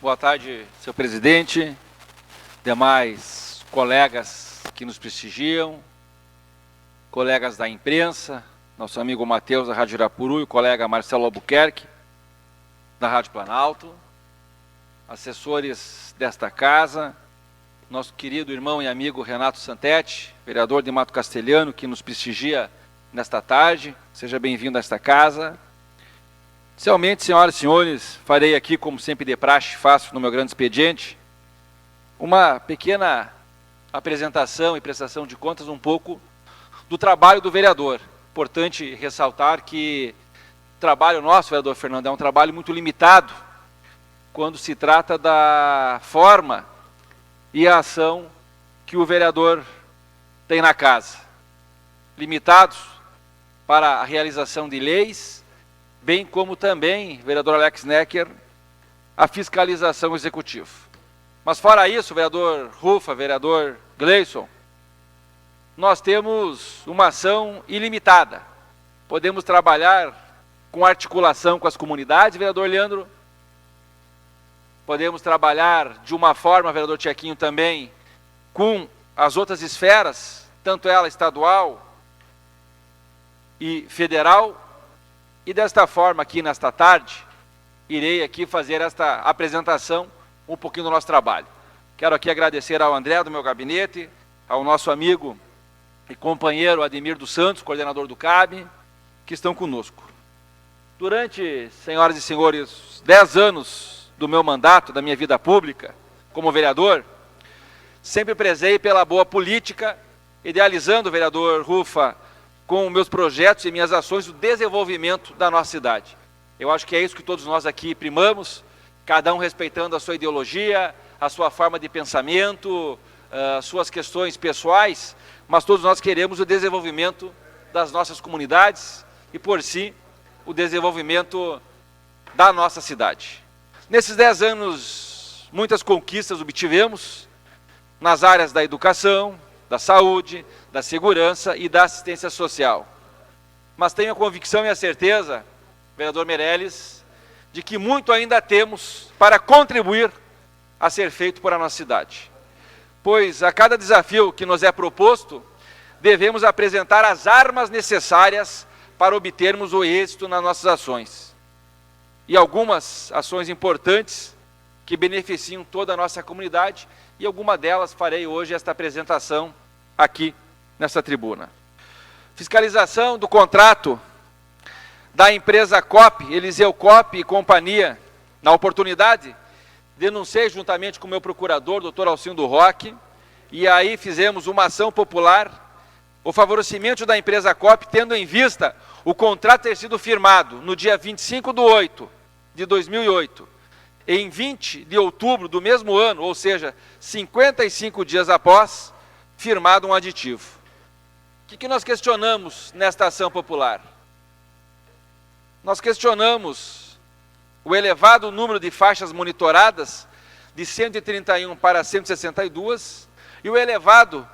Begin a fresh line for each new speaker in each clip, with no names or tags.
Boa tarde, senhor presidente, demais colegas que nos prestigiam, colegas da imprensa, nosso amigo Matheus da Rádio Irapuru e o colega Marcelo Albuquerque da Rádio Planalto, assessores desta casa, nosso querido irmão e amigo Renato Santetti, vereador de Mato Castelhano, que nos prestigia nesta tarde. Seja bem-vindo a esta casa. Inicialmente, senhoras e senhores, farei aqui, como sempre de praxe, faço no meu grande expediente, uma pequena apresentação e prestação de contas um pouco do trabalho do vereador. Importante ressaltar que o trabalho nosso, vereador Fernando, é um trabalho muito limitado quando se trata da forma e a ação que o vereador tem na casa. Limitados para a realização de leis, bem como também, vereador Alex Necker, a fiscalização executiva. Mas fora isso, vereador Rufa, vereador Gleison, nós temos uma ação ilimitada. Podemos trabalhar com articulação com as comunidades, vereador Leandro. Podemos trabalhar de uma forma, vereador Tiaquinho, também com as outras esferas, tanto ela estadual e federal. E desta forma, aqui nesta tarde, irei aqui fazer esta apresentação um pouquinho do nosso trabalho. Quero aqui agradecer ao André do meu gabinete, ao nosso amigo e companheiro Ademir dos Santos, coordenador do CAB, que estão conosco. Durante, senhoras e senhores, 10 anos do meu mandato, da minha vida pública, como vereador, sempre prezei pela boa política, idealizando, vereador Rufa, com meus projetos e minhas ações, o desenvolvimento da nossa cidade. Eu acho que é isso que todos nós aqui primamos, cada um respeitando a sua ideologia, a sua forma de pensamento, as suas questões pessoais, mas todos nós queremos o desenvolvimento das nossas comunidades e, por si, o desenvolvimento da nossa cidade. Nesses 10 anos, muitas conquistas obtivemos nas áreas da educação, da saúde, da segurança e da assistência social. Mas tenho a convicção e a certeza, vereador Meirelles, de que muito ainda temos para contribuir a ser feito por a nossa cidade. Pois a cada desafio que nos é proposto, devemos apresentar as armas necessárias para obtermos o êxito nas nossas ações. E algumas ações importantes que beneficiam toda a nossa comunidade, e alguma delas farei hoje esta apresentação aqui nessa tribuna. Fiscalização do contrato da empresa COP, Eliseu COP e companhia. Na oportunidade, denunciei juntamente com o meu procurador, doutor Alcindo Roque, e aí fizemos uma ação popular, o favorecimento da empresa COP, tendo em vista o contrato ter sido firmado no dia 25/8 de 2008, em 20 de outubro do mesmo ano, ou seja, 55 dias após, firmado um aditivo. O que nós questionamos nesta ação popular? Nós questionamos o elevado número de faixas monitoradas, de 131 para 162, e o elevado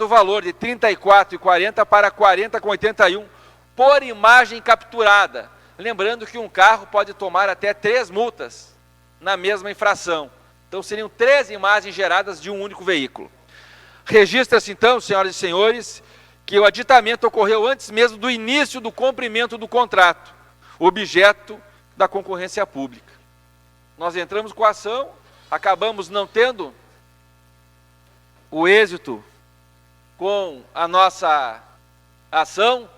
valor de R$ 34,40 para R$ 40,81 por imagem capturada. Lembrando que um carro pode tomar até 3 multas na mesma infração. Então seriam 3 imagens geradas de um único veículo. Registra-se então, senhoras e senhores, que o aditamento ocorreu antes mesmo do início do cumprimento do contrato, objeto da concorrência pública. Nós entramos com a ação, acabamos não tendo o êxito com a nossa ação,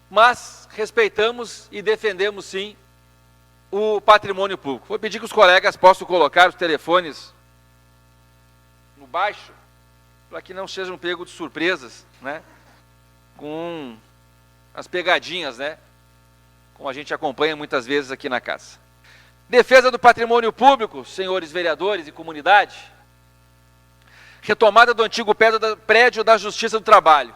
mas respeitamos e defendemos sim o patrimônio público. Vou pedir que os colegas possam colocar os telefones no baixo, para que não sejam pegos de surpresas, né, com as pegadinhas, né, como a gente acompanha muitas vezes aqui na casa. Defesa do patrimônio público, senhores vereadores e comunidade. Retomada do antigo prédio da Justiça do Trabalho.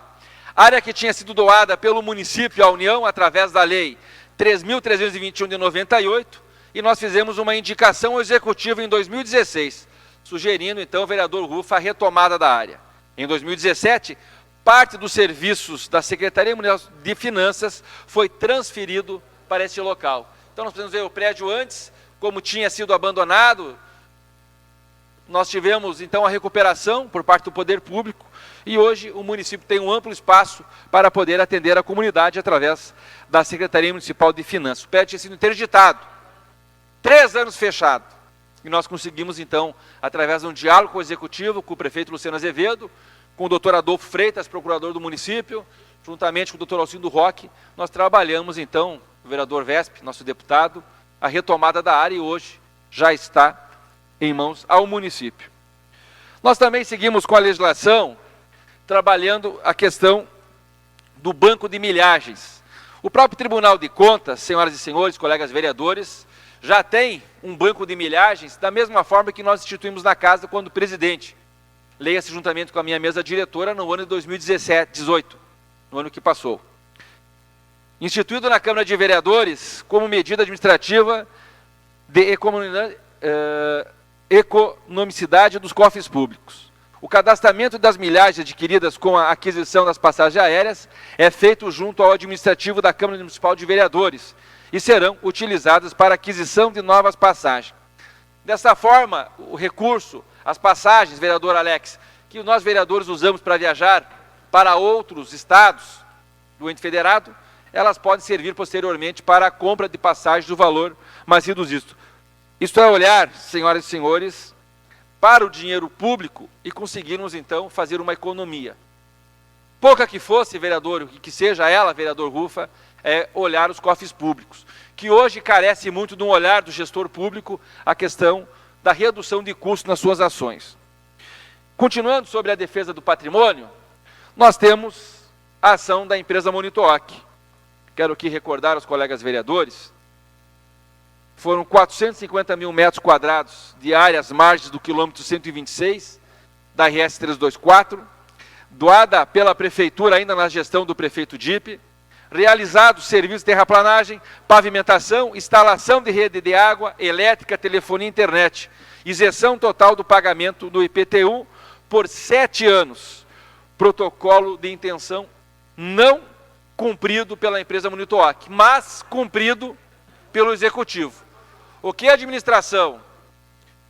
Área que tinha sido doada pelo município à União através da Lei 3.321 de 98, e nós fizemos uma indicação ao Executivo em 2016, sugerindo então, vereador Rufa, a retomada da área. Em 2017, parte dos serviços da Secretaria Municipal de Finanças foi transferido para esse local. Então nós podemos ver o prédio antes, como tinha sido abandonado. Nós tivemos, então, a recuperação por parte do poder público e hoje o município tem um amplo espaço para poder atender a comunidade através da Secretaria Municipal de Finanças. O prédio tinha sido interditado, 3 anos fechado. E nós conseguimos, então, através de um diálogo com o Executivo, com o prefeito Luciano Azevedo, com o doutor Adolfo Freitas, procurador do município, juntamente com o doutor Alcindo Roque, nós trabalhamos, então, o vereador Vesp, nosso deputado, a retomada da área e hoje já está em mãos ao município. Nós também seguimos com a legislação, trabalhando a questão do banco de milhagens. O próprio Tribunal de Contas, senhoras e senhores, colegas vereadores, já tem um banco de milhagens, da mesma forma que nós instituímos na casa quando presidente. Leia-se juntamente com a minha mesa diretora no ano de 2018, no ano que passou. Instituído na Câmara de Vereadores como medida administrativa de economicidade dos cofres públicos. O cadastramento das milhagens adquiridas com a aquisição das passagens aéreas é feito junto ao administrativo da Câmara Municipal de Vereadores e serão utilizadas para aquisição de novas passagens. Dessa forma, o recurso, as passagens, vereador Alex, que nós vereadores usamos para viajar para outros estados do ente federado, elas podem servir posteriormente para a compra de passagens do valor mais reduzido. Isto é olhar, senhoras e senhores, para o dinheiro público e conseguirmos, então, fazer uma economia. Pouca que fosse, vereador, que seja ela, vereador Rufa, é olhar os cofres públicos, que hoje carece muito de um olhar do gestor público a questão da redução de custos nas suas ações. Continuando sobre a defesa do patrimônio, nós temos a ação da empresa Monitoac. Quero aqui recordar aos colegas vereadores, foram 450 mil metros quadrados de área às margens do quilômetro 126, da RS 324, doada pela Prefeitura ainda na gestão do prefeito Dipe, realizados serviços de terraplanagem, pavimentação, instalação de rede de água, elétrica, telefonia e internet, isenção total do pagamento do IPTU por 7 anos, protocolo de intenção não cumprido pela empresa Monitoac, mas cumprido pelo Executivo. O que a administração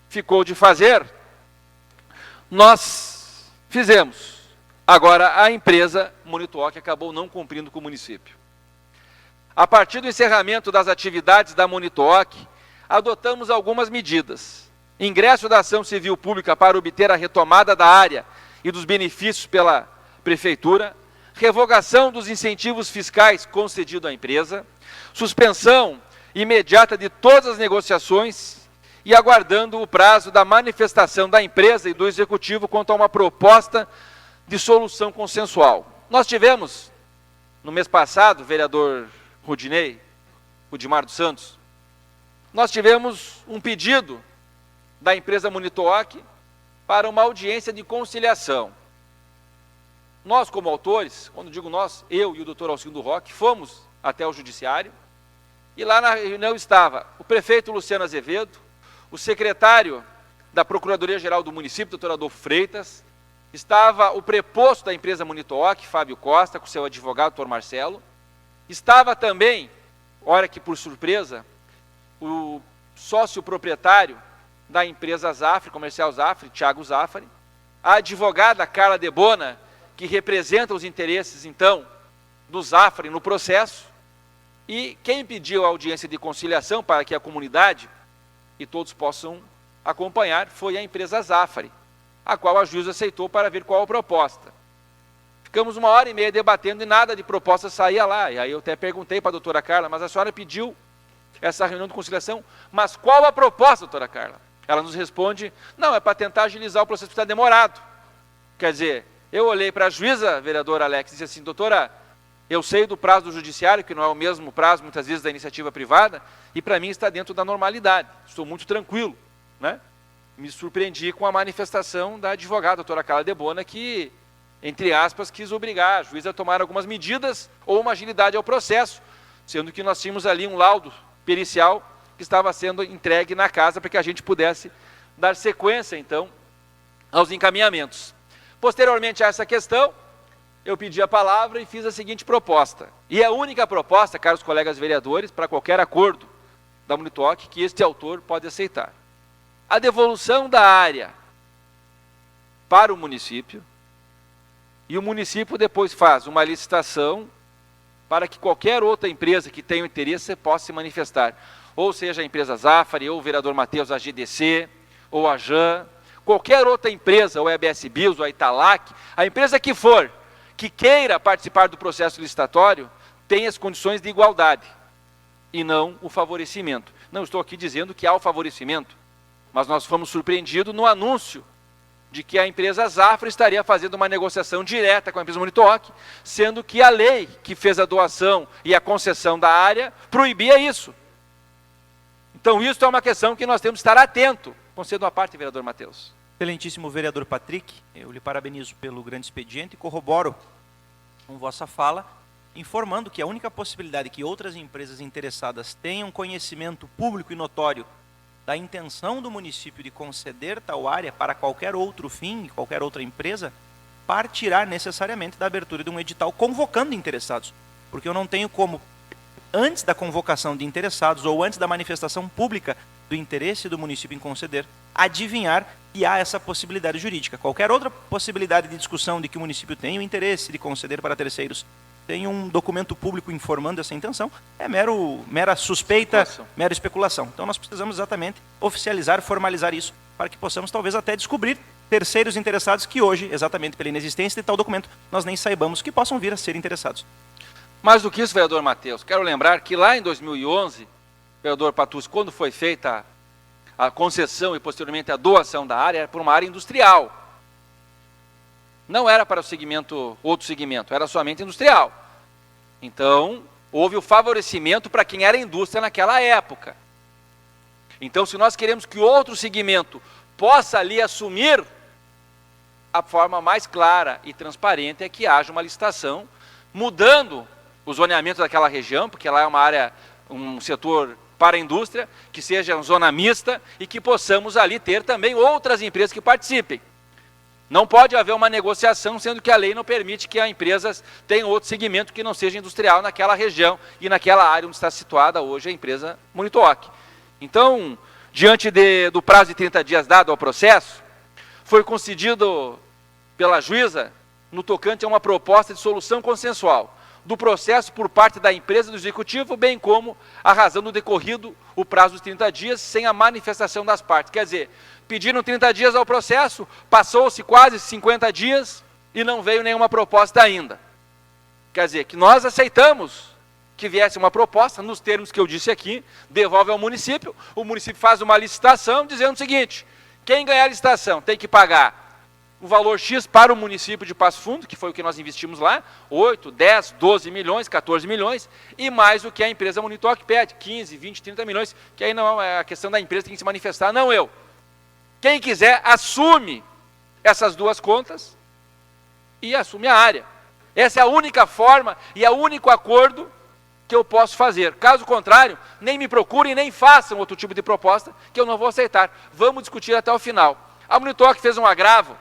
ficou de fazer, nós fizemos. Agora, a empresa Monitoac acabou não cumprindo com o município. A partir do encerramento das atividades da Monitoac, adotamos algumas medidas. Ingresso da ação civil pública para obter a retomada da área e dos benefícios pela Prefeitura, revogação dos incentivos fiscais concedidos à empresa, suspensão imediata de todas as negociações e aguardando o prazo da manifestação da empresa e do Executivo quanto a uma proposta de solução consensual. Nós tivemos, no mês passado, vereador Rudimar dos Santos, nós tivemos um pedido da empresa Monitoac para uma audiência de conciliação. Nós, como autores, quando digo nós, eu e o doutor Alcindo Roque, fomos até o judiciário, e lá na reunião estava o prefeito Luciano Azevedo, o secretário da Procuradoria-Geral do município, doutor Adolfo Freitas, estava o preposto da empresa Monitoac, Fábio Costa, com seu advogado, doutor Marcelo, estava também, olha que por surpresa, o sócio proprietário da empresa Zafre, comercial Zafre, Thiago Zafari, a advogada Carla Debona, que representa os interesses, então, do Zafre no processo, e quem pediu a audiência de conciliação para que a comunidade e todos possam acompanhar foi a empresa Zafari, a qual a juíza aceitou para ver qual a proposta. Ficamos 1h30 debatendo e nada de proposta saía lá. E aí eu até perguntei para a doutora Carla, mas a senhora pediu essa reunião de conciliação, mas qual a proposta, doutora Carla? Ela nos responde, não, é para tentar agilizar o processo que está demorado. Quer dizer, eu olhei para a juíza, vereador Alex, e disse assim, doutora, eu sei do prazo do judiciário, que não é o mesmo prazo, muitas vezes, da iniciativa privada, e para mim está dentro da normalidade. Estou muito tranquilo, né? Me surpreendi com a manifestação da advogada, doutora Carla Debona, que, entre aspas, quis obrigar a juíza a tomar algumas medidas ou uma agilidade ao processo, sendo que nós tínhamos ali um laudo pericial que estava sendo entregue na casa para que a gente pudesse dar sequência, então, aos encaminhamentos. Posteriormente a essa questão, eu pedi a palavra e fiz a seguinte proposta. E é a única proposta, caros colegas vereadores, para qualquer acordo da Munitoc que este autor pode aceitar. A devolução da área para o município, e o município depois faz uma licitação para que qualquer outra empresa que tenha interesse possa se manifestar. Ou seja, a empresa Zafari, ou o vereador Matheus, a GDC, ou a JAN, qualquer outra empresa, ou a EBS Bios, ou a Italac, a empresa que for, que queira participar do processo licitatório, tem as condições de igualdade, e não o favorecimento. Não estou aqui dizendo que há o favorecimento, mas nós fomos surpreendidos no anúncio de que a empresa Zafra estaria fazendo uma negociação direta com a empresa Munitoc, sendo que a lei que fez a doação e a concessão da área proibia isso. Então isso é uma questão que nós temos que estar atento. Concedo a parte, vereador Matheus.
Excelentíssimo vereador Patrick, eu lhe parabenizo pelo grande expediente e corroboro com vossa fala, informando que a única possibilidade que outras empresas interessadas tenham conhecimento público e notório da intenção do município de conceder tal área para qualquer outro fim, qualquer outra empresa, partirá necessariamente da abertura de um edital convocando interessados. Porque eu não tenho como, antes da convocação de interessados ou antes da manifestação pública do interesse do município em conceder, adivinhar que há essa possibilidade jurídica. Qualquer outra possibilidade de discussão de que o município tem o interesse de conceder para terceiros, tem um documento público informando essa intenção, é mera suspeita, mera especulação. Então nós precisamos exatamente oficializar, formalizar isso, para que possamos talvez até descobrir terceiros interessados que hoje, exatamente pela inexistência de tal documento, nós nem saibamos que possam vir a ser interessados.
Mais do que isso, vereador Matheus, quero lembrar que lá em 2011, vereador Patus, quando foi feita a concessão e posteriormente a doação da área, era por uma área industrial. Não era para o segmento, outro segmento, era somente industrial. Então, houve o favorecimento para quem era indústria naquela época. Então, se nós queremos que outro segmento possa ali assumir, a forma mais clara e transparente é que haja uma licitação, mudando o zoneamento daquela região, porque lá é uma área, um setor para a indústria, que seja uma zona mista e que possamos ali ter também outras empresas que participem. Não pode haver uma negociação, sendo que a lei não permite que as empresas tenham outro segmento que não seja industrial naquela região e naquela área onde está situada hoje a empresa Munitoc. Então, diante do prazo de 30 dias dado ao processo, foi concedido pela juíza no tocante a uma proposta de solução consensual do processo por parte da empresa do executivo, bem como a razão do decorrido o prazo de 30 dias sem a manifestação das partes. Quer dizer, pediram 30 dias ao processo, passou-se quase 50 dias e não veio nenhuma proposta ainda. Quer dizer, que nós aceitamos que viesse uma proposta, nos termos que eu disse aqui, devolve ao município, o município faz uma licitação dizendo o seguinte: quem ganhar a licitação tem que pagar o valor X para o município de Passo Fundo, que foi o que nós investimos lá, 8, 10, 12 milhões, 14 milhões, e mais o que a empresa Munitoc pede, 15, 20, 30 milhões, que aí não é a questão da empresa que tem que se manifestar, não eu. Quem quiser, assume essas duas contas e assume a área. Essa é a única forma e é o único acordo que eu posso fazer. Caso contrário, nem me procurem, nem façam outro tipo de proposta, que eu não vou aceitar. Vamos discutir até o final. A Munitoc fez um agravo,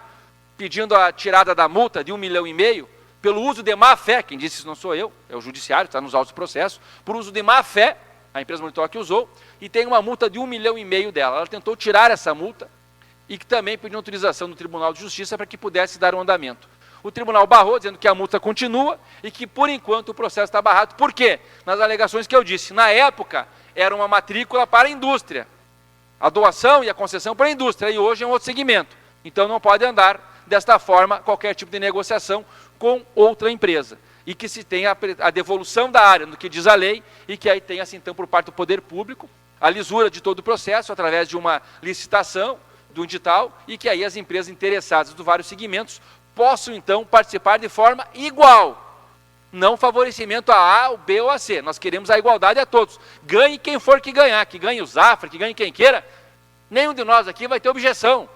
pedindo a tirada da multa de 1,5 milhão, pelo uso de má fé, quem disse isso não sou eu, é o judiciário, está nos autos do processo, por uso de má fé, a empresa Munitoc usou, e tem uma multa de 1,5 milhão dela. Ela tentou tirar essa multa e que também pediu autorização do Tribunal de Justiça para que pudesse dar um andamento. O tribunal barrou, dizendo que a multa continua e que, por enquanto, o processo está barrado. Por quê? Nas alegações que eu disse, na época, era uma matrícula para a indústria, a doação e a concessão para a indústria, e hoje é um outro segmento. Então, não pode andar desta forma qualquer tipo de negociação com outra empresa. E que se tenha a devolução da área, no que diz a lei, e que aí tenha, assim, então, por parte do poder público, a lisura de todo o processo, através de uma licitação, do edital, e que aí as empresas interessadas dos vários segmentos possam, então, participar de forma igual. Não favorecimento a A, o B ou a C. Nós queremos a igualdade a todos. Ganhe quem for que ganhar, que ganhe o Zafra, que ganhe quem queira. Nenhum de nós aqui vai ter objeção.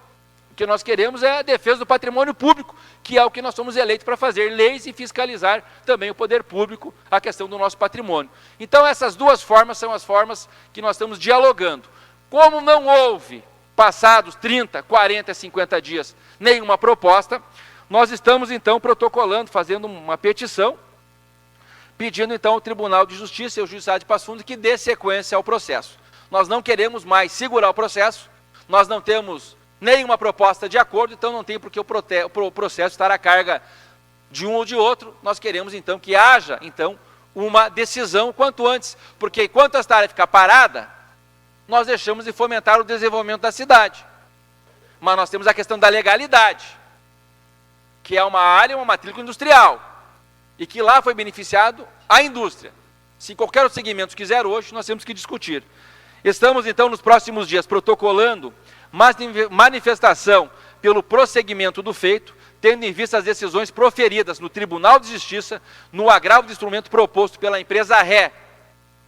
O que nós queremos é a defesa do patrimônio público, que é o que nós somos eleitos para fazer, leis e fiscalizar também o poder público, a questão do nosso patrimônio. Então, essas duas formas são as formas que nós estamos dialogando. Como não houve, passados 30, 40, 50 dias, nenhuma proposta, nós estamos, então, protocolando, fazendo uma petição, pedindo, então, ao Tribunal de Justiça e ao Juizado de Passo Fundo que dê sequência ao processo. nós não queremos mais segurar o processo, nós não temos nenhuma proposta de acordo, então não tem por que o processo estar à carga de um ou de outro. Nós queremos então que haja então uma decisão quanto antes, porque enquanto esta área ficar parada, nós deixamos de fomentar o desenvolvimento da cidade. Mas nós temos a questão da legalidade, que é uma área, uma matrícula industrial, e que lá foi beneficiado a indústria. Se qualquer outro segmento quiser hoje, nós temos que discutir. Estamos então nos próximos dias protocolando manifestação pelo prosseguimento do feito, tendo em vista as decisões proferidas no Tribunal de Justiça no agravo do instrumento proposto pela empresa Ré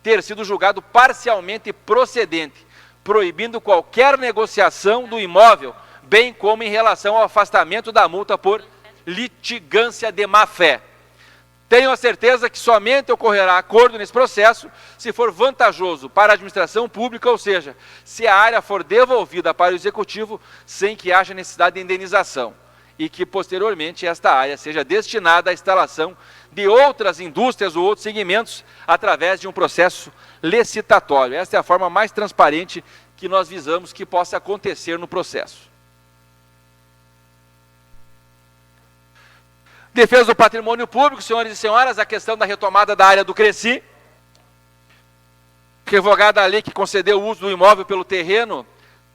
ter sido julgado parcialmente procedente, proibindo qualquer negociação do imóvel, bem como em relação ao afastamento da multa por litigância de má-fé. Tenho a certeza que somente ocorrerá acordo nesse processo se for vantajoso para a administração pública, ou seja, se a área for devolvida para o Executivo sem que haja necessidade de indenização, e que posteriormente esta área seja destinada à instalação de outras indústrias ou outros segmentos através de um processo licitatório. Esta é a forma mais transparente que nós visamos que possa acontecer no processo. Defesa do patrimônio público, senhores e senhoras, a questão da retomada da área do Cresci, revogada a lei que concedeu o uso do imóvel pelo terreno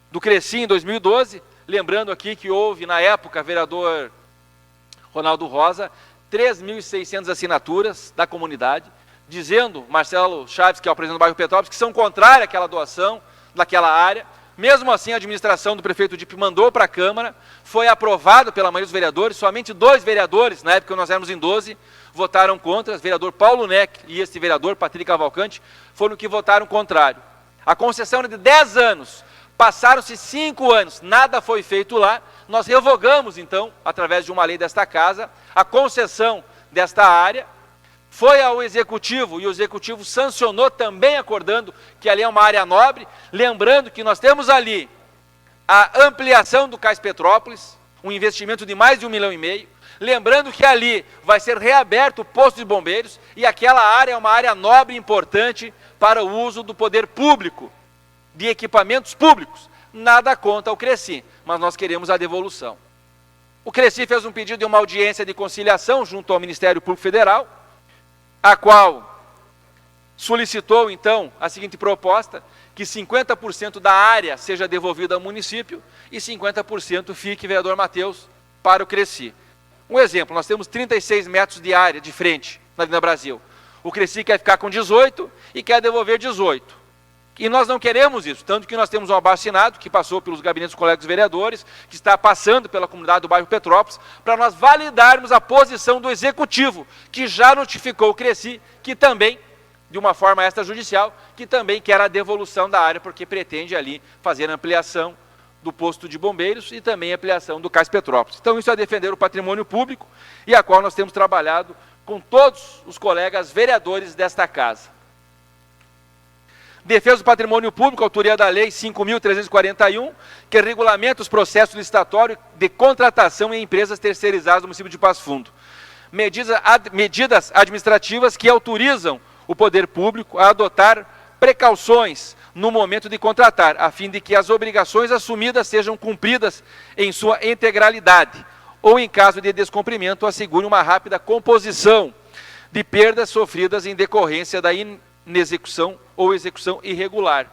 do Cresci em 2012, lembrando aqui que houve, na época, vereador Ronaldo Rosa, 3.600 assinaturas da comunidade, dizendo, Marcelo Chaves, que é o presidente do bairro Petrópolis, que são contrários àquela doação daquela área. Mesmo assim, a administração do prefeito Dipp mandou para a Câmara, foi aprovado pela maioria dos vereadores, somente 2 vereadores, na época nós éramos em 12, votaram contra, o vereador Paulo Neck e esse vereador, Patrick Cavalcante, foram que votaram contrário. A concessão era de 10 anos, passaram-se 5 anos, nada foi feito lá, nós revogamos então, através de uma lei desta casa, a concessão desta área, foi ao Executivo, e o Executivo sancionou também acordando que ali é uma área nobre, lembrando que nós temos ali a ampliação do Cais Petrópolis, um investimento de mais de 1,5 milhão, lembrando que ali vai ser reaberto o posto de bombeiros, e aquela área é uma área nobre e importante para o uso do poder público, de equipamentos públicos. Nada contra o Cresci, mas nós queremos a devolução. O Cresci fez um pedido de uma audiência de conciliação junto ao Ministério Público Federal, a qual solicitou, então, a seguinte proposta, que 50% da área seja devolvida ao município e 50% fique, vereador Matheus, para o Cresci. Um exemplo, nós temos 36 metros de área de frente na Avenida Brasil. O Cresci quer ficar com 18 e quer devolver 18. E nós não queremos isso, tanto que nós temos um abaixo-assinado que passou pelos gabinetes dos colegas vereadores, que está passando pela comunidade do bairro Petrópolis, para nós validarmos a posição do Executivo, que já notificou o Cresci, que também, de uma forma extrajudicial, que também quer a devolução da área, porque pretende ali fazer a ampliação do posto de bombeiros e também a ampliação do Cais Petrópolis. Então isso é defender o patrimônio público, e a qual nós temos trabalhado com todos os colegas vereadores desta casa. Defesa do patrimônio público, autoria da lei 5.341, que regulamenta os processos licitatórios de contratação em empresas terceirizadas do município de Passo Fundo. Medidas administrativas que autorizam o poder público a adotar precauções no momento de contratar, a fim de que as obrigações assumidas sejam cumpridas em sua integralidade, ou em caso de descumprimento, assegure uma rápida composição de perdas sofridas em decorrência da inexecução ou execução irregular.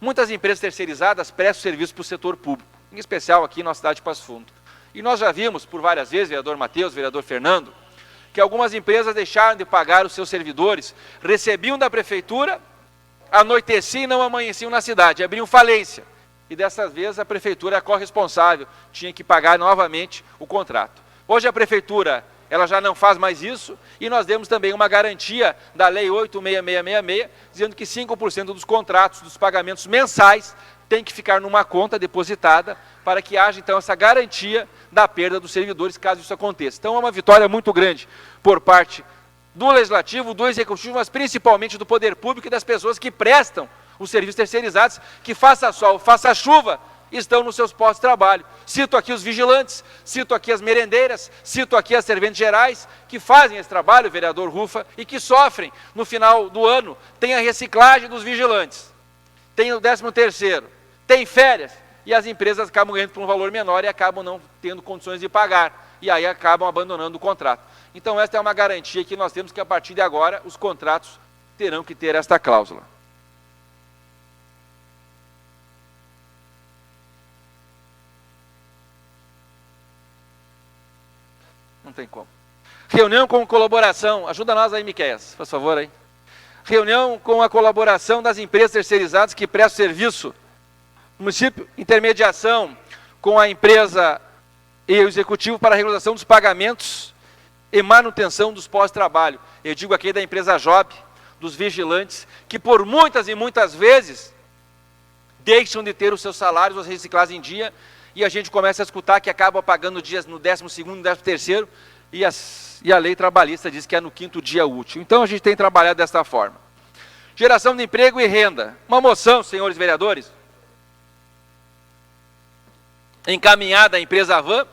Muitas empresas terceirizadas prestam serviço para o setor público, em especial aqui na cidade de Passo Fundo. E nós já vimos por várias vezes, vereador Matheus, vereador Fernando, que algumas empresas deixaram de pagar os seus servidores, recebiam da prefeitura, anoiteciam e não amanheciam na cidade, abriam falência. E dessas vezes a prefeitura é a corresponsável, tinha que pagar novamente o contrato. Hoje a prefeitura ela já não faz mais isso, e nós demos também uma garantia da Lei 86666, dizendo que 5% dos contratos, dos pagamentos mensais, tem que ficar numa conta depositada, para que haja, então, essa garantia da perda dos servidores, caso isso aconteça. Então, é uma vitória muito grande por parte do Legislativo, do Executivo, mas principalmente do Poder Público e das pessoas que prestam os serviços terceirizados, que faça sol, faça chuva, estão nos seus postos de trabalho. Cito aqui os vigilantes, cito aqui as merendeiras, cito aqui as serventes gerais, que fazem esse trabalho, vereador Rufa, e que sofrem no final do ano, tem a reciclagem dos vigilantes, tem o 13º, tem férias, e as empresas acabam ganhando por um valor menor e acabam não tendo condições de pagar, e aí acabam abandonando o contrato. Então esta é uma garantia que nós temos, que a partir de agora os contratos terão que ter esta cláusula. Não tem como. Reunião com colaboração, ajuda nós aí, Miqueias, por favor aí. Reunião com a colaboração das empresas terceirizadas que prestam serviço. Município, intermediação com a empresa e o executivo para a regularização dos pagamentos e manutenção dos pós-trabalho. Eu digo aqui da empresa Job, dos vigilantes, que por muitas e muitas vezes deixam de ter os seus salários, as reciclagens em dia, e a gente começa a escutar que acaba pagando dias no 12º, no 13º, e a lei trabalhista diz que é no 5º dia útil. Então a gente tem trabalhado desta forma. Geração de emprego e renda. Uma moção, senhores vereadores, encaminhada à empresa Van,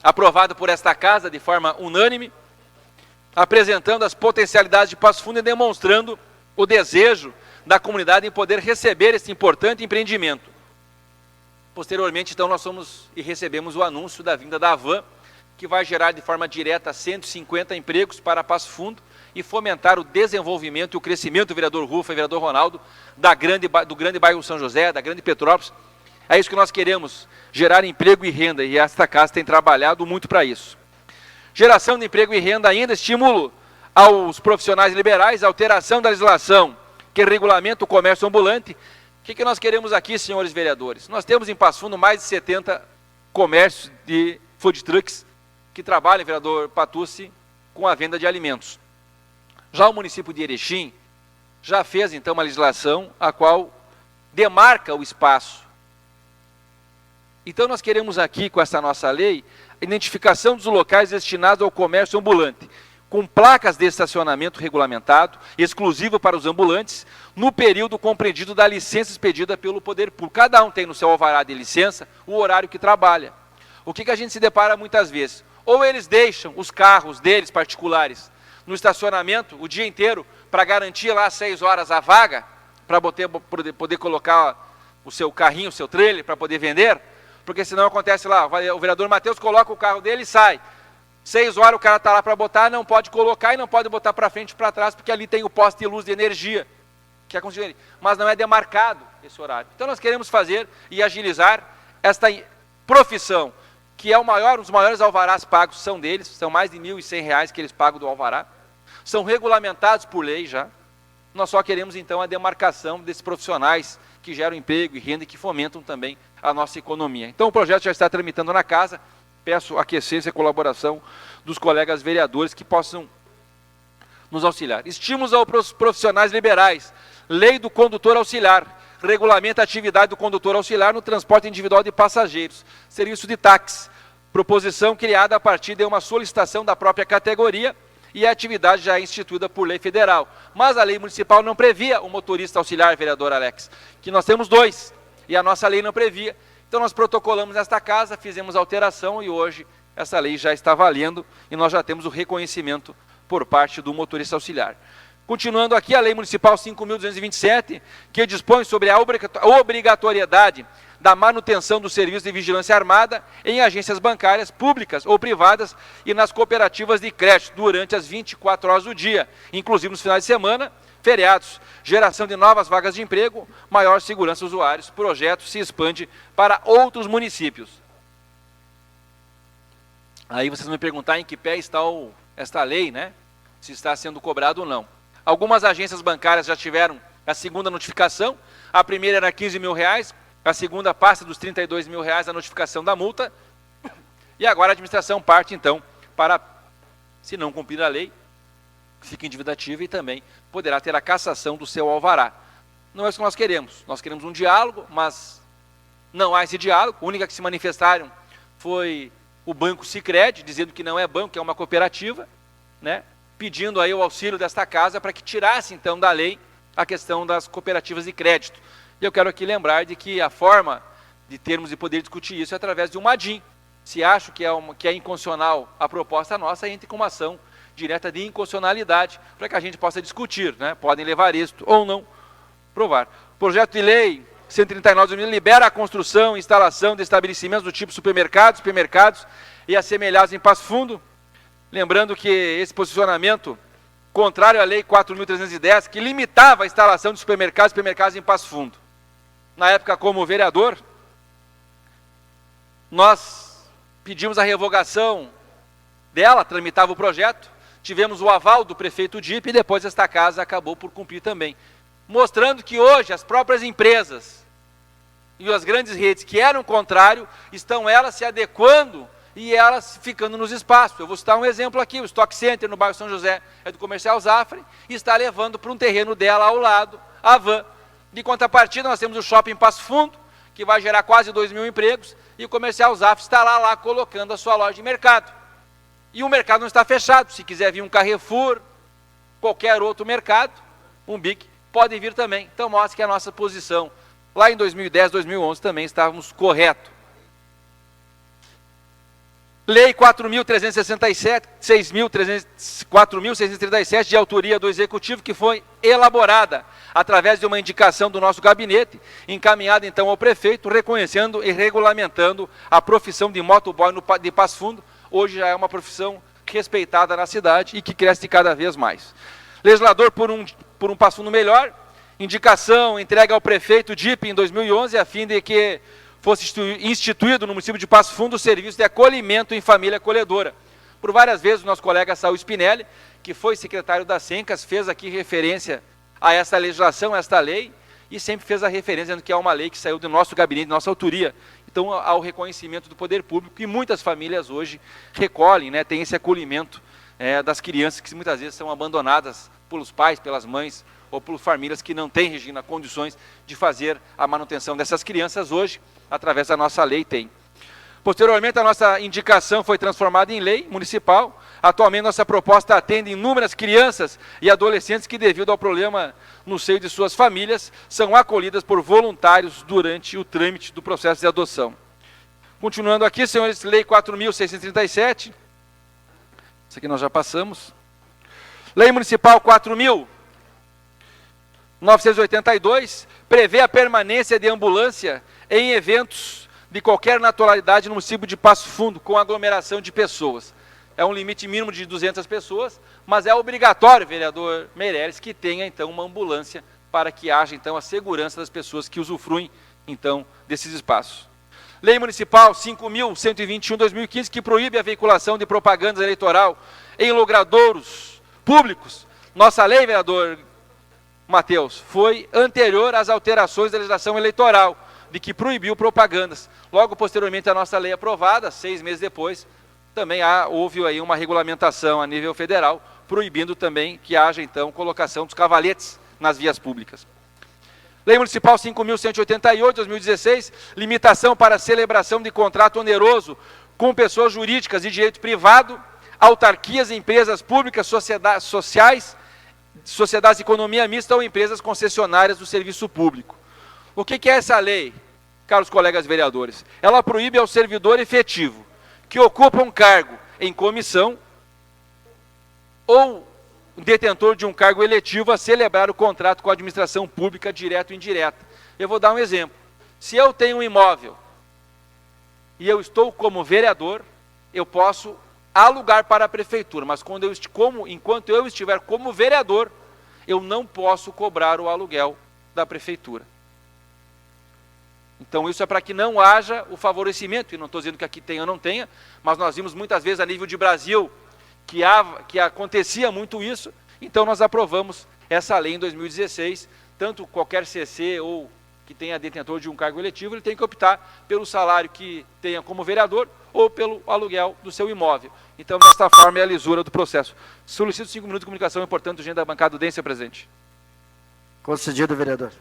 aprovada por esta casa de forma unânime, apresentando as potencialidades de Passo Fundo e demonstrando o desejo da comunidade em poder receber esse importante empreendimento. Posteriormente, então, nós fomos e recebemos o anúncio da vinda da Van, que vai gerar de forma direta 150 empregos para Passo Fundo e fomentar o desenvolvimento e o crescimento do vereador Rufa e vereador Ronaldo, do grande bairro São José, da grande Petrópolis. É isso que nós queremos, gerar emprego e renda, e esta casa tem trabalhado muito para isso. Geração de emprego e renda ainda, estímulo aos profissionais liberais, alteração da legislação que regulamenta o comércio ambulante. O que nós queremos aqui, senhores vereadores? Nós temos em Passo Fundo mais de 70 comércios de food trucks que trabalham, vereador Patucci, com a venda de alimentos. Já o município de Erechim já fez, então, uma legislação a qual demarca o espaço. Então, nós queremos aqui, com essa nossa lei, a identificação dos locais destinados ao comércio ambulante, com placas de estacionamento regulamentado, exclusivo para os ambulantes, no período compreendido da licença expedida pelo poder público. Cada um tem no seu alvará de licença o horário que trabalha. O que a gente se depara muitas vezes? Ou eles deixam os carros deles particulares no estacionamento o dia inteiro para garantir lá às 6 horas a vaga, para poder colocar o seu carrinho, o seu trailer, para poder vender, porque senão acontece lá, o vereador Matheus coloca o carro dele e sai. 6 horas o cara está lá para botar, não pode colocar e não pode botar para frente e para trás, porque ali tem o poste de luz de energia, que é conseguido, mas não é demarcado esse horário. Então nós queremos fazer e agilizar esta profissão, que é um dos maiores alvarás pagos são deles, são mais de R$ 1.100 que eles pagam do alvará, são regulamentados por lei já. Nós só queremos então a demarcação desses profissionais que geram emprego e renda e que fomentam também a nossa economia. Então o projeto já está tramitando na casa, peço a aquiescência e colaboração dos colegas vereadores que possam nos auxiliar. Estímulos aos profissionais liberais, lei do condutor auxiliar, regulamenta a atividade do condutor auxiliar no transporte individual de passageiros, serviço de táxi, proposição criada a partir de uma solicitação da própria categoria e a atividade já é instituída por lei federal. Mas a lei municipal não previa o motorista auxiliar, vereador Alex, que nós temos 2, e a nossa lei não previa. Então nós protocolamos nesta casa, fizemos alteração e hoje essa lei já está valendo e nós já temos o reconhecimento por parte do motorista auxiliar. Continuando aqui, a Lei Municipal 5.227, que dispõe sobre a obrigatoriedade da manutenção do serviço de vigilância armada em agências bancárias públicas ou privadas e nas cooperativas de crédito durante as 24 horas do dia, inclusive nos finais de semana, feriados, geração de novas vagas de emprego, maior segurança dos usuários. O projeto se expande para outros municípios. Aí vocês vão me perguntar em que pé está esta lei, né? Se está sendo cobrado ou não. Algumas agências bancárias já tiveram a segunda notificação, a primeira era R$ 15.000, a segunda passa dos R$ 32.000 a notificação da multa, e agora a administração parte então para, se não cumprir a lei, fica em dívida ativa e também poderá ter a cassação do seu alvará. Não é isso que nós queremos um diálogo, mas não há esse diálogo, a única que se manifestaram foi o Banco Sicredi, dizendo que não é banco, que é uma cooperativa, né? Pedindo aí o auxílio desta casa para que tirasse então da lei a questão das cooperativas de crédito. E eu quero aqui lembrar de que a forma de termos e poder discutir isso é através de um ADIM. Se acho que é inconstitucional a proposta nossa, entre com uma ação direta de inconstitucionalidade para que a gente possa discutir, né? Podem levar êxito ou não provar. Projeto de lei 139/2000 libera a construção e instalação de estabelecimentos do tipo supermercados e assemelhados em Passo Fundo. Lembrando que esse posicionamento, contrário à lei 4.310, que limitava a instalação de supermercados em Passo Fundo. Na época, como vereador, nós pedimos a revogação dela, tramitava o projeto, tivemos o aval do prefeito Dipp e depois esta casa acabou por cumprir também. Mostrando que hoje as próprias empresas e as grandes redes que eram contrário, estão elas se adequando e elas ficando nos espaços. Eu vou citar um exemplo aqui, o Stock Center no bairro São José é do Comercial Zafre e está levando para um terreno dela ao lado a van. De contrapartida, nós temos o Shopping Passo Fundo, que vai gerar quase 2.000 empregos, e o Comercial Zafre estará lá colocando a sua loja de mercado. E o mercado não está fechado, se quiser vir um Carrefour, qualquer outro mercado, um BIC, pode vir também. Então mostra que a nossa posição, lá em 2010, 2011, também estávamos corretos. Lei 4.637, de autoria do Executivo, que foi elaborada através de uma indicação do nosso gabinete, encaminhada então ao prefeito, reconhecendo e regulamentando a profissão de motoboy de Passo Fundo. Hoje já é uma profissão respeitada na cidade e que cresce cada vez mais. Legislador por um Passo Fundo melhor, indicação entregue ao prefeito Dipp em 2011, a fim de que fosse instituído no município de Passo Fundo o serviço de acolhimento em família acolhedora. Por várias vezes o nosso colega Saul Spinelli, que foi secretário da Sencas, fez aqui referência a essa legislação, a esta lei, e sempre fez a referência dizendo que é uma lei que saiu do nosso gabinete, nossa autoria. Então, ao reconhecimento do poder público, e muitas famílias hoje recolhem, tem esse acolhimento das crianças que muitas vezes são abandonadas pelos pais, pelas mães, ou por famílias que não têm, Regina, condições de fazer a manutenção dessas crianças hoje, através da nossa lei tem. Posteriormente, a nossa indicação foi transformada em lei municipal. Atualmente, nossa proposta atende inúmeras crianças e adolescentes que, devido ao problema no seio de suas famílias, são acolhidas por voluntários durante o trâmite do processo de adoção. Continuando aqui, senhores, Lei 4.637, isso aqui nós já passamos. Lei Municipal 4.982, prevê a permanência de ambulância em eventos de qualquer naturalidade no município de Passo Fundo, com aglomeração de pessoas. É um limite mínimo de 200 pessoas, mas é obrigatório, vereador Meireles, que tenha, então, uma ambulância para que haja, então, a segurança das pessoas que usufruem, então, desses espaços. Lei Municipal 5.121/2015, que proíbe a veiculação de propaganda eleitoral em logradouros públicos. Nossa lei, vereador Matheus, foi anterior às alterações da legislação eleitoral, de que proibiu propagandas. Logo posteriormente, a nossa lei aprovada, 6 meses depois, também houve aí uma regulamentação a nível federal, proibindo também que haja, então, colocação dos cavaletes nas vias públicas. Lei Municipal 5.188/2016, limitação para a celebração de contrato oneroso com pessoas jurídicas de direito privado, autarquias, empresas públicas, sociais, sociedades de economia mista ou empresas concessionárias do serviço público. O que é essa lei, caros colegas vereadores? Ela proíbe ao servidor efetivo que ocupa um cargo em comissão ou detentor de um cargo eletivo a celebrar o contrato com a administração pública direta ou indireta. Eu vou dar um exemplo. Se eu tenho um imóvel e eu estou como vereador, eu posso alugar para a prefeitura, mas enquanto eu estiver como vereador, eu não posso cobrar o aluguel da prefeitura. Então isso é para que não haja o favorecimento, e não estou dizendo que aqui tenha ou não tenha, mas nós vimos muitas vezes a nível de Brasil que acontecia muito isso, então nós aprovamos essa lei em 2016, tanto qualquer CC ou que tenha detentor de um cargo eletivo, ele tem que optar pelo salário que tenha como vereador ou pelo aluguel do seu imóvel. Então, desta forma, é a lisura do processo. Solicito 5 minutos de comunicação importante urgente da bancada do DEM, senhor presidente.
Concedido, vereador.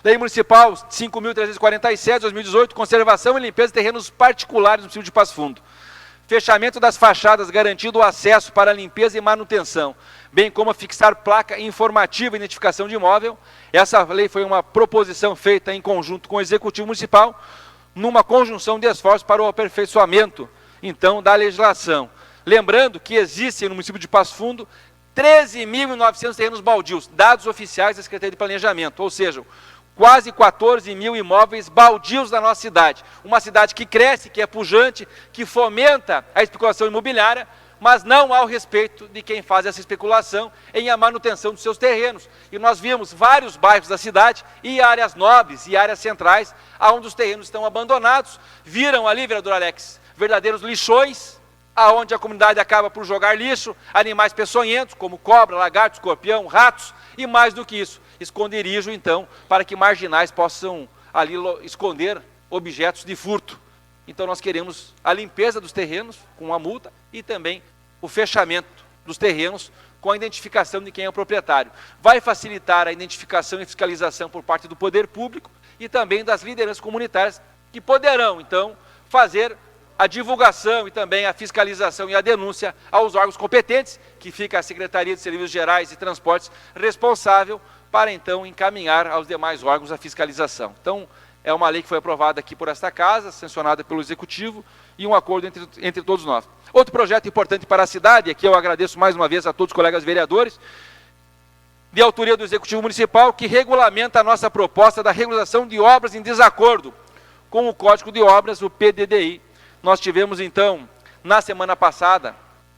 Lei Municipal 5.347, 2018, conservação e limpeza de terrenos particulares no município de Passo Fundo. Fechamento das fachadas, garantindo o acesso para limpeza e manutenção, bem como a fixar placa informativa e identificação de imóvel. Essa lei foi uma proposição feita em conjunto com o Executivo Municipal, numa conjunção de esforços para o aperfeiçoamento, então, da legislação. Lembrando que existem no município de Passo Fundo 13.900 terrenos baldios, dados oficiais da Secretaria de Planejamento, ou seja, quase 14 mil imóveis baldios na nossa cidade. Uma cidade que cresce, que é pujante, que fomenta a especulação imobiliária, mas não ao respeito de quem faz essa especulação em a manutenção dos seus terrenos. E nós vimos vários bairros da cidade e áreas nobres e áreas centrais, onde os terrenos estão abandonados, viram ali, vereador Alex, verdadeiros lixões, aonde a comunidade acaba por jogar lixo, animais peçonhentos, como cobra, lagarto, escorpião, ratos, e mais do que isso, esconderijo, então, para que marginais possam ali esconder objetos de furto. Então nós queremos a limpeza dos terrenos com a multa e também o fechamento dos terrenos com a identificação de quem é o proprietário. Vai facilitar a identificação e fiscalização por parte do poder público e também das lideranças comunitárias que poderão, então, fazer a divulgação e também a fiscalização e a denúncia aos órgãos competentes, que fica a Secretaria de Serviços Gerais e Transportes responsável para, então, encaminhar aos demais órgãos a fiscalização. Então, é uma lei que foi aprovada aqui por esta casa, sancionada pelo Executivo, e um acordo entre todos nós. Outro projeto importante para a cidade, aqui eu agradeço mais uma vez a todos os colegas vereadores, de autoria do Executivo Municipal, que regulamenta a nossa proposta da regularização de obras em desacordo com o Código de Obras, o PDDI. Nós tivemos, então, na semana passada,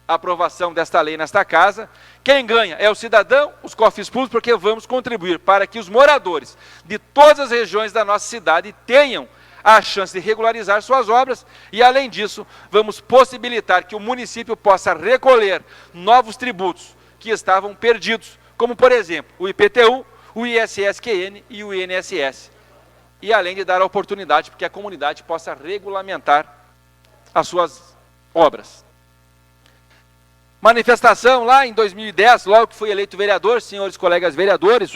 a aprovação desta lei nesta casa. Quem ganha é o cidadão, os cofres públicos, porque vamos contribuir para que os moradores de todas as regiões da nossa cidade tenham a chance de regularizar suas obras e, além disso, vamos possibilitar que o município possa recolher novos tributos que estavam perdidos, como, por exemplo, o IPTU, o ISSQN e o INSS. E além de dar a oportunidade para que a comunidade possa regulamentar as suas obras. Manifestação lá em 2010, logo que fui eleito vereador, senhores colegas vereadores,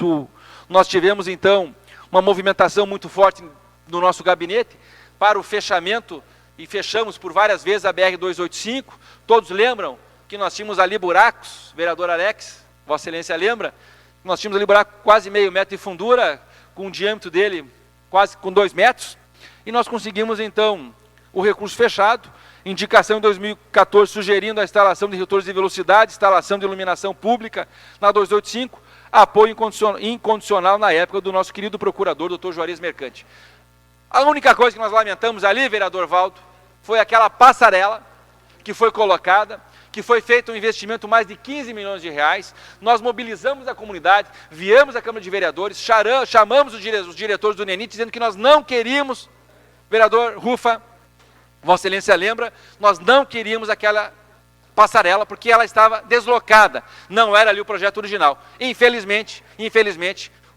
nós tivemos então uma movimentação muito forte no nosso gabinete para o fechamento, e fechamos por várias vezes a BR-285. Todos lembram que nós tínhamos ali buracos, vereador Alex, Vossa Excelência lembra? Nós tínhamos ali buraco quase meio metro de fundura, com um diâmetro dele quase com 2 metros, e nós conseguimos então o recurso fechado, indicação em 2014 sugerindo a instalação de redutores de velocidade, instalação de iluminação pública na 285, apoio incondicional na época do nosso querido procurador, doutor Juarez Mercante. A única coisa que nós lamentamos ali, vereador Valdo, foi aquela passarela que foi colocada, que foi feito um investimento de mais de 15 milhões de reais, nós mobilizamos a comunidade, viemos à Câmara de Vereadores, chamamos os diretores do NENIT, dizendo que nós não queríamos, vereador Rufa, Vossa Excelência lembra, nós não queríamos aquela passarela porque ela estava deslocada, não era ali o projeto original. Infelizmente,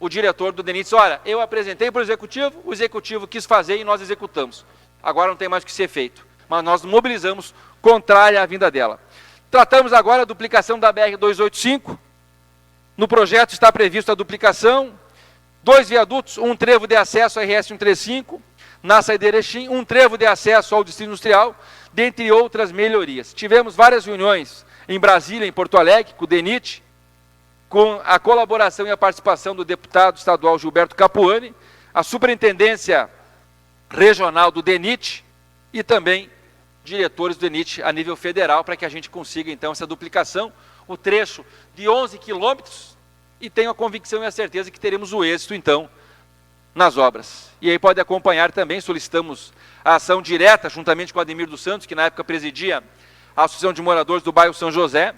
o diretor do DENIT disse, olha, eu apresentei para o Executivo quis fazer e nós executamos. Agora não tem mais o que ser feito, mas nós mobilizamos contrária à vinda dela. Tratamos agora a duplicação da BR-285, no projeto está prevista a duplicação, 2 viadutos, um trevo de acesso à RS-135, na saída de Erechim, um trevo de acesso ao Distrito Industrial, dentre outras melhorias. Tivemos várias reuniões em Brasília, em Porto Alegre, com o DENIT, com a colaboração e a participação do deputado estadual Gilberto Capuani, a superintendência regional do DENIT e também diretores do DENIT a nível federal, para que a gente consiga então essa duplicação, o trecho de 11 quilômetros, e tenho a convicção e a certeza que teremos o êxito então nas obras. E aí pode acompanhar também, solicitamos a ação direta, juntamente com o Ademir dos Santos, que na época presidia a Associação de Moradores do bairro São José,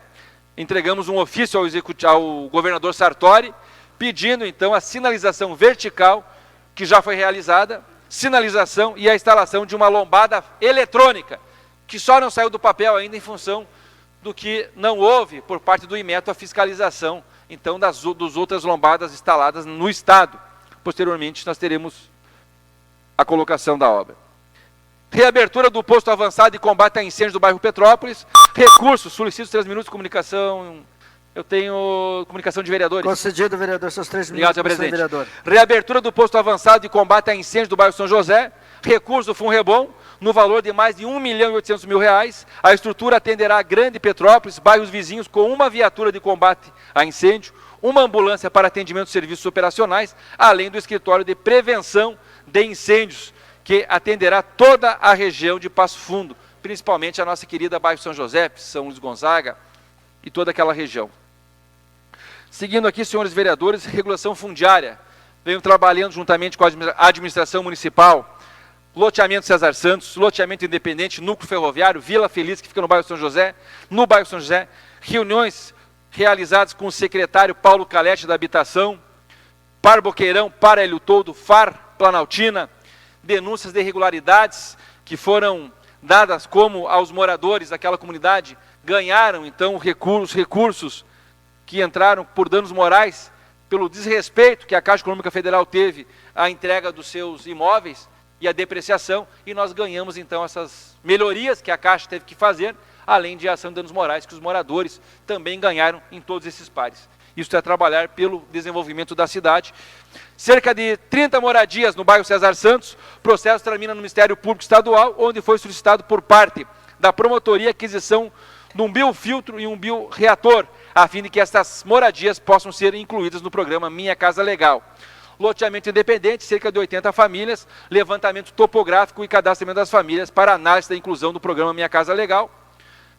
entregamos um ofício ao governador Sartori, pedindo então a sinalização vertical, que já foi realizada, sinalização e a instalação de uma lombada eletrônica, que só não saiu do papel ainda em função do que não houve por parte do IMETO a fiscalização, então, das outras lombadas instaladas no Estado. Posteriormente, nós teremos a colocação da obra. Reabertura do posto avançado de combate a incêndios do bairro Petrópolis. Recursos, solicito 3 minutos de comunicação. Eu tenho comunicação de vereadores.
Concedido, vereador, seus 3 minutos.
Obrigado, senhor presidente. Vereador. Reabertura do posto avançado de combate a incêndios do bairro São José. Recurso do Funrebom, no valor de mais de R$1.800.000. A estrutura atenderá a Grande Petrópolis, bairros vizinhos, com uma viatura de combate a incêndio, uma ambulância para atendimento de serviços operacionais, além do escritório de prevenção de incêndios, que atenderá toda a região de Passo Fundo, principalmente a nossa querida bairro São José, São Luís Gonzaga e toda aquela região. Seguindo aqui, senhores vereadores, regulação fundiária. venho trabalhando juntamente com a administração municipal, loteamento César Santos, loteamento independente, núcleo ferroviário, Vila Feliz, que fica no bairro São José, no bairro São José, reuniões realizadas com o secretário Paulo Calete da Habitação, Par Boqueirão, Par Hélio Toldo, FAR Planaltina, denúncias de irregularidades que foram dadas como aos moradores daquela comunidade ganharam, então, recursos que entraram por danos morais, pelo desrespeito que a Caixa Econômica Federal teve à entrega dos seus imóveis e a depreciação, e nós ganhamos, então, essas melhorias que a Caixa teve que fazer, além de ação de danos morais que os moradores também ganharam em todos esses pares. Isso é trabalhar pelo desenvolvimento da cidade. Cerca de 30 moradias no bairro César Santos, o processo termina no Ministério Público Estadual, onde foi solicitado por parte da promotoria a aquisição de um biofiltro e um bioreator, a fim de que estas moradias possam ser incluídas no programa Minha Casa Legal. Loteamento independente, cerca de 80 famílias, levantamento topográfico e cadastramento das famílias para análise da inclusão do programa Minha Casa Legal.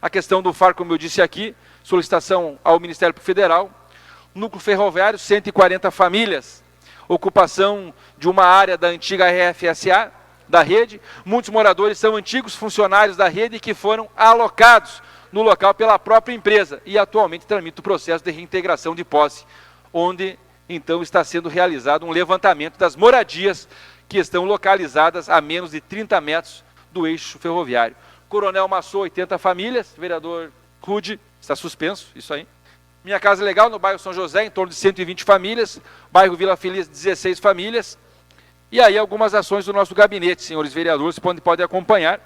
A questão do FAR, como eu disse aqui, solicitação ao Ministério Federal. Núcleo ferroviário, 140 famílias, ocupação de uma área da antiga RFSA, da rede. Muitos moradores são antigos funcionários da rede que foram alocados no local pela própria empresa e atualmente tramita o processo de reintegração de posse, onde então está sendo realizado um levantamento das moradias que estão localizadas a menos de 30 metros do eixo ferroviário. Coronel Massou, 80 famílias, vereador Rude, está suspenso, isso aí. Minha Casa Legal, no bairro São José, em torno de 120 famílias, bairro Vila Feliz, 16 famílias, e aí algumas ações do nosso gabinete, senhores vereadores, podem acompanhar,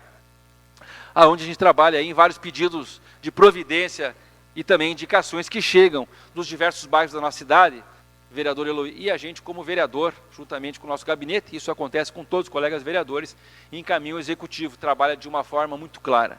aonde a gente trabalha aí em vários pedidos de providência e também indicações que chegam dos diversos bairros da nossa cidade, vereador Eloy, e a gente como vereador, juntamente com o nosso gabinete, isso acontece com todos os colegas vereadores, encaminha o executivo, trabalha de uma forma muito clara.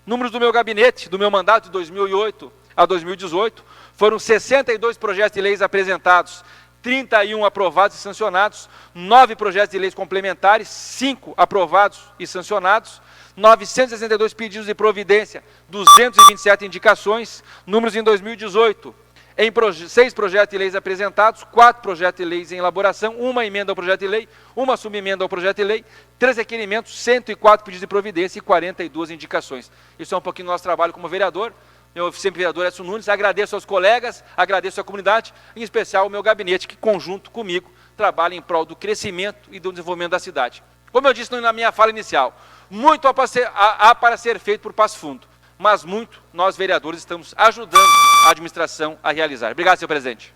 Números do meu gabinete, do meu mandato de 2008 a 2018, foram 62 projetos de leis apresentados, 31 aprovados e sancionados, 9 projetos de leis complementares, 5 aprovados e sancionados, 962 pedidos de providência, 227 indicações, números em 2018, em 6 projetos de leis apresentados, 4 projetos de leis em elaboração, 1 emenda ao projeto de lei, 1 subemenda ao projeto de lei, 3 requerimentos, 104 pedidos de providência e 42 indicações. Isso é um pouquinho do nosso trabalho como vereador. Eu sempre vereador Edson Nunes, agradeço aos colegas, agradeço à comunidade, em especial ao meu gabinete, que conjunto comigo trabalha em prol do crescimento e do desenvolvimento da cidade. Como eu disse na minha fala inicial, muito há para ser feito por Passo Fundo, mas muito nós vereadores estamos ajudando a administração a realizar. Obrigado, senhor presidente.